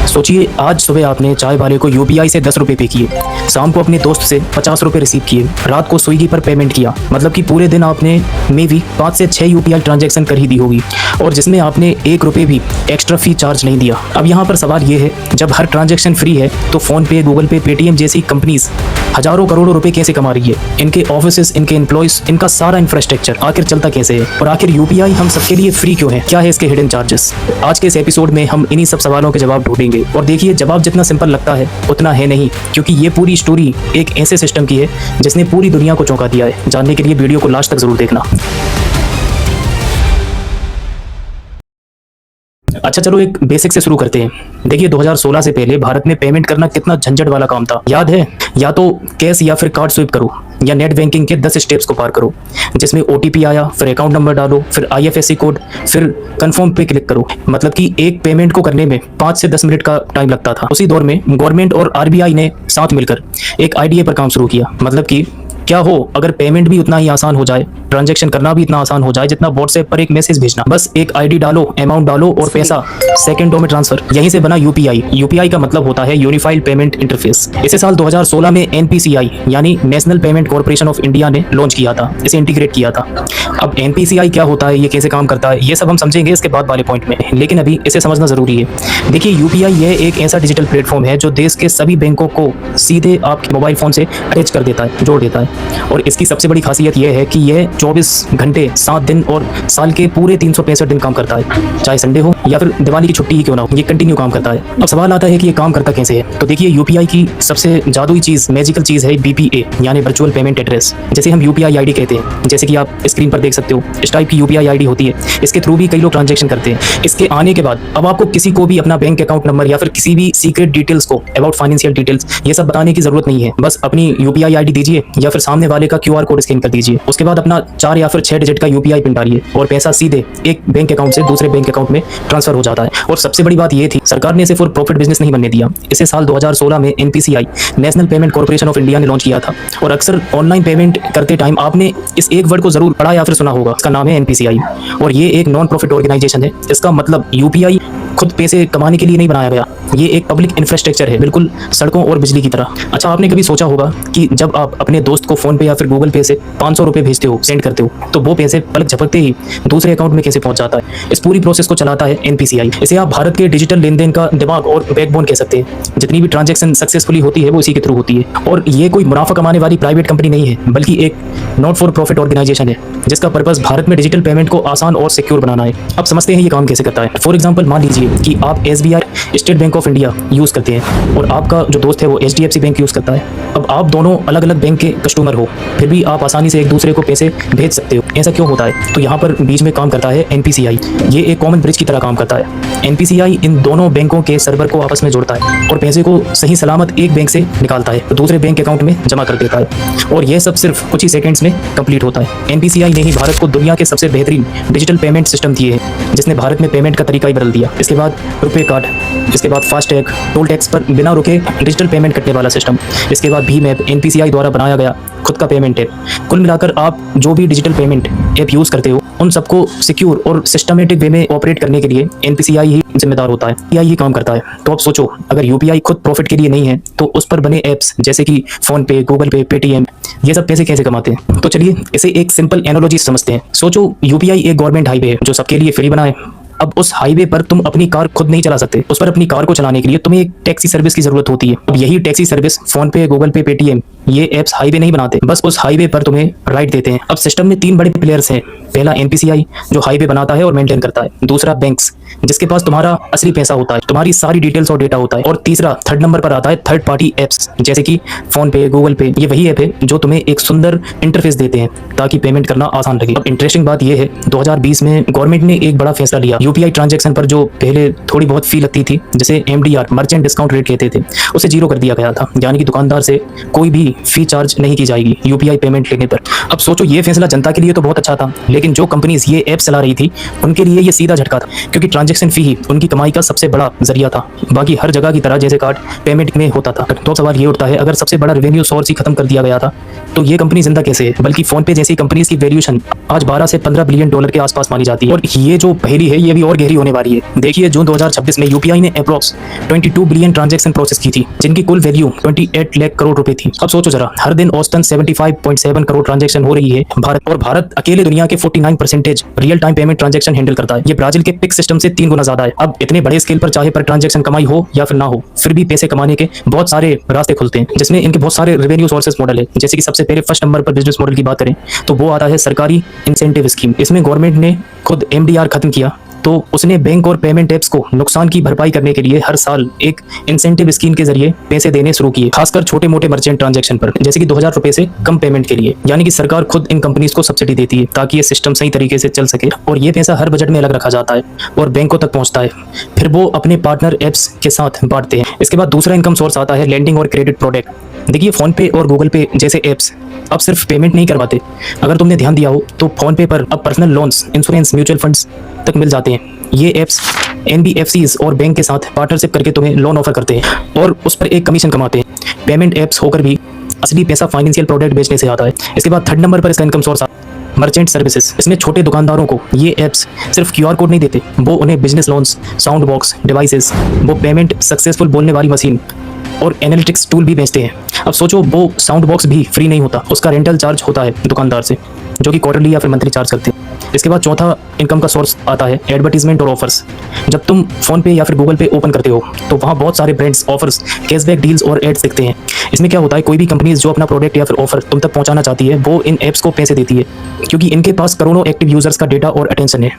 सोचिए, आज सुबह आपने चाय वाले को यूपीआई से 10 रुपए पे किए, शाम को अपने दोस्त से 50 रुपए रिसीव किए, रात को स्विगी पर पेमेंट किया। मतलब कि पूरे दिन आपने मे भी 5 से 6 यूपीआई ट्रांजैक्शन कर ही दी होगी, और जिसमें आपने 1 रुपए भी एक्स्ट्रा फी चार्ज नहीं दिया। अब यहाँ पर सवाल ये है, जब हर ट्रांजैक्शन फ्री है तो फोन पे, गूगल पे, पेटीएम जैसी कंपनीज हजारों करोड़ों रुपए कैसे कमा रही है? इनके ऑफिसेस, इनके एम्प्लॉयज, इनका सारा इंफ्रास्ट्रक्चर आखिर चलता कैसे है? और आखिर यूपीआई हम सबके लिए फ्री क्यों है? क्या है इसके हिडन चार्जेस? आज के इस एपिसोड में हम इन्हीं सब सवालों के जवाब ढूंढेंगे। और देखिए, जवाब जितना सिंपल लगता है उतना है नहीं, क्योंकि ये पूरी स्टोरी एक ऐसे सिस्टम की है जिसने पूरी दुनिया को चौंका दिया है। जानने के लिए वीडियो को लास्ट तक जरूर देखना। अच्छा, चलो एक बेसिक से शुरू करते हैं। देखिए, 2016 से पहले भारत में पेमेंट करना कितना झंझट वाला काम था, याद है? या तो कैश या फिर कार्ड स्विप करो, या नेट बैंकिंग के 10 स्टेप्स को पार करो, जिसमें ओटीपी आया, फिर अकाउंट नंबर डालो, फिर आईएफएससी कोड, फिर कंफर्म पे क्लिक करो। मतलब कि एक पेमेंट को करने में 5 से 10 मिनट का टाइम लगता था। उसी दौर में गवर्नमेंट और आरबीआई ने साथ मिलकर एक आइडिया पर काम शुरू किया। मतलब कि क्या हो अगर पेमेंट भी उतना ही आसान हो जाए, ट्रांजैक्शन करना भी इतना आसान हो जाए जितना व्हाट्सएप पर एक मैसेज भेजना। बस एक आईडी डालो, अमाउंट डालो और पैसा सेकंडों में ट्रांसफर। यहीं से बना यूपीआई। यूपीआई का मतलब होता है यूनिफाइड पेमेंट इंटरफेस। इसे साल 2016 में एनपीसीआई यानी national payment corporation of India ने लॉन्च किया था, इसे इंटीग्रेट किया था। अब एनपीसीआई क्या होता है, ये कैसे काम करता है, ये सब हम समझेंगे इसके बाद वाले पॉइंट में, लेकिन अभी इसे समझना जरूरी है। देखिए, यूपीआई ये एक ऐसा डिजिटल प्लेटफॉर्म है जो देश के सभी बैंकों को सीधे आपके मोबाइल फोन से अटैच कर देता है, जोड़ देता है। और इसकी सबसे बड़ी खासियत यह है कि यह 24 घंटे 7 दिन और साल के पूरे 365 दिन काम करता है, चाहे संडे हो या फिर दिवाली की छुट्टी ही क्यों ना हो, ये कंटिन्यू काम करता है। अब सवाल आता है कि ये काम करता कैसे है? तो देखिए, यूपीआई की सबसे जादुई चीज, मैजिकल चीज है बीपीए यानी वर्चुअल पेमेंट एड्रेस, जैसे हम यूपीआई आईडी कहते हैं। जैसे कि आप स्क्रीन पर देख सकते हो, इस टाइप की यूपीआई आईडी होती है। इसके थ्रू भी कई लोग ट्रांजैक्शन करते हैं। इसके आने के बाद अब आपको किसी को भी अपना बैंक अकाउंट नंबर या फिर किसी भी सीक्रेट डिटेल्स को, अबाउट फाइनेंशियल डिटेल्स, ये सब बताने की जरूरत नहीं है। बस अपनी यूपीआई आईडी दीजिए या फिर सामने वाले का क्यूआर कोड स्कैन कर दीजिए। उसके बाद अपना 4 या फिर 6 डिजिट का यूपीआई पिन डालिए और पैसा सीधे एक बैंक अकाउंट से दूसरे बैंक अकाउंट में ट्रांसफर हो जाता है। और सबसे बड़ी बात ये थी, सरकार ने इसे फॉर प्रॉफिट बिजनेस नहीं बनने दिया। इसे साल 2016 में NPCI national payment corporation of India ने लॉन्च किया था। और अक्सर ऑनलाइन पेमेंट करते टाइम आपने इस एक वर्ड को जरूर पढ़ा या फिर सुना होगा, इसका नाम है एनपीसीआई। और ये एक नॉन प्रॉफिट ऑर्गेनाइजेशन है। इसका मतलब यूपीआई खुद पैसे कमाने के लिए नहीं बनाया गया, ये एक पब्लिक इंफ्रास्ट्रक्चर है, बिल्कुल सड़कों और बिजली की तरह। अच्छा, आपने कभी सोचा होगा कि जब आप अपने दोस्त को फोन पे या फिर गूगल पे से 500 रुपए भेजते हो, सेंड करते हो, तो वो पैसे पलक झपकते ही दूसरे अकाउंट में कैसे पहुंच जाता है? इस पूरी प्रोसेस को चलाता है एनपीसीआई। इसे आप भारत के डिजिटल लेन देन का दिमाग और बैकबोन कह सकते हैं। जितनी भी ट्रांजैक्शन सक्सेसफुली होती है वो इसी के थ्रू होती है। और ये कोई मुनाफा कमाने वाली प्राइवेट कंपनी नहीं है, बल्कि एक नॉट फॉर प्रॉफिट ऑर्गेनाइजेशन है, जिसका पर्पस भारत में डिजिटल पेमेंट को आसान और सिक्योर बनाना है। अब समझते हैं ये काम कैसे करता है। फॉर एग्जाम्पल, मान लीजिए कि आप SBI, state bank of India use करते हैं और आपका जो दोस्त है वो एचडीएफसी बैंक यूज करता है। अब आप दोनों अलग अलग बैंक के कस्टमर हो, फिर भी आप आसानी से एक दूसरे को पैसे भेज सकते हो। ऐसा क्यों होता है? तो यहाँ पर बीच में काम करता है एनपीसीआई। ये एक कॉमन ब्रिज की तरह काम करता है। एनपीसीआई इन दोनों बैंकों के सर्वर को आपस में जोड़ता है और पैसे को सही सलामत एक बैंक से निकालता है तो दूसरे बैंक अकाउंट में जमा कर देता है। और यह सब सिर्फ कुछ ही सेकंड्स में कंप्लीट होता है। एनपीसीआई ने ही भारत को दुनिया के सबसे बेहतरीन डिजिटल पेमेंट सिस्टम दिए हैं, जिसने भारत में पेमेंट का तरीका ही बदल दिया। इसके बाद रुपए कार्ड, इसके बाद फास्टैग, टोल टैक्स पर बिना रुके डिजिटल पेमेंट करने वाला सिस्टम, इसके बाद भीम ऐप, एनपीसीआई द्वारा बनाया गया खुद का पेमेंट ऐप। कुल मिलाकर आप जो भी डिजिटल पेमेंट ऐप यूज करते हो उन सबको सिक्योर और सिस्टमेटिक वे में ऑपरेट करने के लिए एनपीसीआई ही जिम्मेदार होता है, यूपीआई ही काम करता है। तो आप सोचो, अगर यूपीआई खुद प्रॉफिट के लिए नहीं है तो उस पर बने ऐप्स जैसे कि फोन पे, गूगल पे, पेटीएम, ये सब पैसे कैसे कमाते हैं? तो चलिए इसे एक सिंपल एनालॉजी समझते हैं। सोचो, यूपीआई एक गवर्नमेंट हाईवे है जो सबके लिए फ्री बना है। अब उस हाईवे पर तुम अपनी कार खुद नहीं चला सकते। उस पर अपनी कार को चलाने के लिए तुम्हें एक टैक्सी सर्विस की जरूरत होती है। अब यही टैक्सी सर्विस फोन पे, गूगल पे, पेटीएम, ये एप्स हाईवे नहीं बनाते, बस उस हाईवे पर तुम्हें राइड देते हैं। अब सिस्टम में 3 बड़े प्लेयर्स हैं। पहला एनपीसीआई जो हाईवे बनाता है और मेंटेन करता है, दूसरा बैंक्स जिसके पास तुम्हारा असली पैसा होता है, तुम्हारी सारी डिटेल्स और डेटा होता है, और तीसरा थर्ड नंबर पर आता है थर्ड पार्टी एप्स जैसे कि फोन पे, गूगल पे। ये वही ऐप है जो तुम्हें एक सुंदर इंटरफेस देते हैं ताकि पेमेंट करना आसान लगे। अब इंटरेस्टिंग बात यह है, 2020 में गवर्नमेंट ने एक बड़ा फैसला लिया। यूपीआई ट्रांजैक्शन पर जो पहले थोड़ी बहुत फी लगती थी, जिसे एमडीआर, मर्चेंट डिस्काउंट रेट कहते थे, उसे 0 कर दिया गया था। यानी कि दुकानदार से कोई भी कोई फी चार्ज नहीं की जाएगी यूपीआई पेमेंट लेने पर। अब सोचो, ये फैसला जनता के लिए तो बहुत अच्छा था, लेकिन जो कंपनीज ये ऐप चला रही थी उनके लिए ये सीधा झटका था, क्योंकि ट्रांजैक्शन फी ही उनकी कमाई का सबसे बड़ा जरिया था। बाकी हर जगह की तरह जैसे कार्ड पेमेंट में होता था। तो सवाल ये उठता है, अगर सबसे बड़ा रेवेन्यू सोर्स ही खत्म कर दिया गया था तो ये कंपनी जिंदा कैसे है? बल्कि फोन पे जैसी कंपनीज की वैल्यूएशन आज 12 से 15 बिलियन डॉलर के आसपास मानी जाती है। और ये जो पहेली है ये भी और गहरी होने वाली है। देखिए, जून 2026 में यूपीआई ने अप्रॉक्स 22 बिलियन ट्रांजैक्शन प्रोसेस की थी, जिनकी कुल वैल्यू 28 लाख करोड़ रुपए थी। अब सोचो जरा, हर दिन औसतन 75.7 करोड़ ट्रांजैक्शन हो रही है भारत, और भारत अकेले दुनिया के 49% real time payment transaction handle करता है। ये ब्राजील के पिक सिस्टम से 3 गुना ज्यादा है। अब इतने बड़े स्केल पर चाहे पर ट्रांजैक्शन कमाई हो या फिर ना हो, फिर भी पैसे कमाने के बहुत सारे रास्ते खुलते हैं, जिसमें इनके बहुत सारे रेवेन्यू सोर्सेस मॉडल है। जैसे कि सबसे पहले फर्स्ट नंबर पर बिजनेस मॉडल की बात करें तो वो आता है सरकारी इंसेंटिव स्कीम। इसमें गवर्नमेंट ने खुद एमडीआर खत्म किया, तो उसने बैंक और पेमेंट एप्स को नुकसान की भरपाई करने के लिए हर साल एक इंसेंटिव स्कीम के जरिए पैसे देने शुरू किए, खासकर छोटे मोटे मर्चेंट ट्रांजैक्शन पर, जैसे कि 2000 रुपए से कम पेमेंट के लिए। यानी कि सरकार खुद इन कंपनीज को सब्सिडी देती है ताकि ये सिस्टम सही तरीके से चल सके, और ये पैसा हर बजट में अलग रखा जाता है और बैंकों तक पहुंचता है, फिर वो अपने पार्टनर एप्स के साथ बांटते हैं। इसके बाद दूसरा इनकम सोर्स आता है लेंडिंग और क्रेडिट प्रोडक्ट। देखिए, फोन पे और गूगल पे जैसे एप्स अब सिर्फ पेमेंट नहीं करवाते। अगर तुमने ध्यान दिया हो तो फोन पे पर अब personal loans, insurance, mutual funds तक मिल जाते हैं। ये एप्स एनबीएफसीज और बैंक के साथ पार्टनरशिप करके तुम्हें लोन ऑफर करते हैं और उस पर एक कमीशन कमाते हैं। पेमेंट एप्स होकर भी असली पैसा फाइनेंशियल प्रोडक्ट बेचने से आता है। इसके बाद थर्ड नंबर पर इसका इनकम सोर्स मर्चेंट सर्विसेज। इसमें छोटे दुकानदारों को ये एप्स सिर्फ क्यूआर कोड नहीं देते, वो उन्हें business loans, sound box, devices, वो पेमेंट सक्सेसफुल बोलने वाली मशीन और एनालिटिक्स टूल भी बेचते हैं। अब सोचो, वो साउंड बॉक्स भी फ्री नहीं होता, उसका रेंटल चार्ज होता है दुकानदार से, जो कि क्वार्टरली या फिर मंथली चार्ज करते हैं। इसके बाद चौथा इनकम का सोर्स आता है एडवर्टीजमेंट और ऑफर्स। जब तुम फोन पे या फिर गूगल पे ओपन करते हो तो वहाँ बहुत सारे ब्रांड्स, ऑफर्स, कैशबैक डील्स और एड्स दिखते हैं। इसमें क्या होता है, कोई भी कंपनी जो अपना प्रोडक्ट या फिर ऑफर तुम तक पहुँचाना चाहती है वो इन एप्स को पैसे देती है, क्योंकि इनके पास करोड़ों एक्टिव यूजर्स का डेटा और अटेंशन है।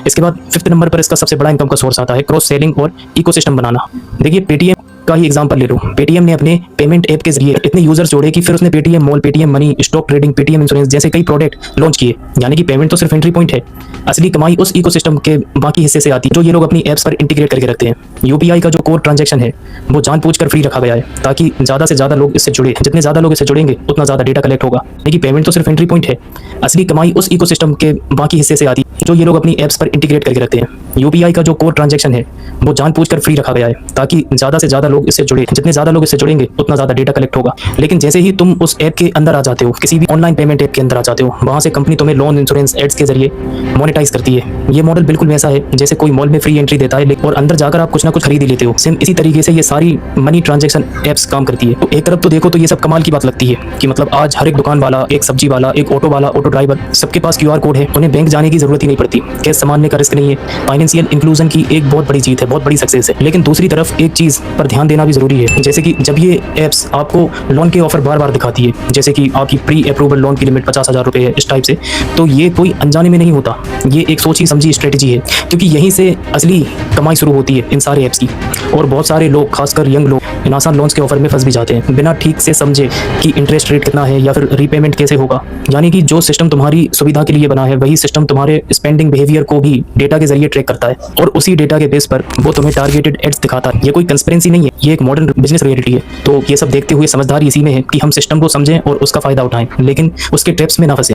इसके बाद फिफ्थ नंबर पर इसका सबसे बड़ा इनकम का सोर्स आता है क्रॉस सेलिंग और इकोसिस्टम बनाना। देखिए, पेटीएम का ही एग्जांपल ले लो। पेटीएम ने अपने पेमेंट ऐप के जरिए इतने यूजर्स जोड़े कि फिर उसने Paytm mall, Paytm money, stock trading, Paytm insurance जैसे कई प्रोडक्ट लॉन्च किए। यानी कि पेमेंट तो सिर्फ एंट्री पॉइंट है, असली कमाई उस इकोसिस्टम के बाकी हिस्से से आती है जो ये लोग अपनी एप्स पर इंटीग्रेट करके रखते हैं। यूपीआई का जो कोर ट्रांजैक्शन है वो जानबूझकर फ्री रखा गया है ताकि ज्यादा से ज्यादा लोग इससे जुड़े। जितने ज्यादा लोग इससे जुड़ेंगे उतना ज्यादा डेटा कलेक्ट होगा। लेकिन पेमेंट तो सिर्फ एंट्री पॉइंट है, असली कमाई उस इकोसिस्टम के बाकी हिस्से से आती है जो ये लोग अपनी एप्स पर इंटीग्रेट करके रखते हैं। यूपीआई का जो कोर ट्रांजैक्शन है वो जानबूझकर फ्री रखा गया है ताकि ज्यादा से ज्यादा लोग इससे जुड़े। जितने ज्यादा लोग इससे जुड़ेंगे उतना ज्यादा डेटा कलेक्ट होगा। लेकिन जैसे ही तुम उस ऐप के अंदर आ जाते हो, किसी भी ऑनलाइन पेमेंट ऐप के अंदर आ जाते हो, वहां से कंपनी तुम्हें लोन, इंश्योरेंस, एड्स के जरिए मोनेटाइज करती है। ये मॉडल बिल्कुल वैसा है जैसे कोई मॉल में फ्री एंट्री देता है और अंदर जाकर आप कुछ ना कुछ खरीद ही लेते हो। सेम इसी तरीके से ये सारी मनी ट्रांजैक्शन एप्स काम करती है। तो एक तरफ तो देखो तो ये सब कमाल की बात लगती है कि मतलब आज हर एक दुकान वाला, एक सब्जी वाला, एक ऑटो वाला, ऑटो ड्राइवर, सबके पास क्यूआर कोड है, उन्हें बैंक जाने की जरूरत ही नहीं पड़ती, कैश सामान्य का रिस्क नहीं है। फाइनेंशियल इंक्लूजन की एक बहुत बड़ी जीत है, बहुत बड़ी सक्सेस है। लेकिन दूसरी तरफ एक चीज पर ध्यान देना भी जरूरी है, जैसे कि जब ये एप्स आपको लोन के ऑफर बार बार दिखाती है, जैसे कि आपकी प्री अप्रूवल लोन की लिमिट 50,000 रुपए है, इस टाइप से, तो ये कोई अनजाने में नहीं होता। ये एक सोची समझी स्ट्रेटेजी है, क्योंकि यहीं से असली कमाई शुरू होती है इन सारे एप्स की। और बहुत सारे लोग, खासकर यंग लोग, इन आसान लोन्स के ऑफर में फंस भी जाते हैं बिना ठीक से समझे कि इंटरेस्ट रेट कितना है या फिर रीपेमेंट कैसे होगा। यानी कि जो सिस्टम तुम्हारी सुविधा के लिए बना है वही सिस्टम तुम्हारे स्पेंडिंग बिहेवियर को भी डेटा के जरिए ट्रैक करता है और उसी डेटा के बेस पर वो तुम्हें टारगेटेड एड्स दिखाता है। ये कोई कंस्पिरेंसी नहीं है, ये एक मॉडर्न बिजनेस रियलिटी है। तो ये सब देखते हुए समझदारी इसी में है कि हम सिस्टम को समझें और उसका फायदा उठाएं, लेकिन उसके ट्रैप्स में ना फंसे।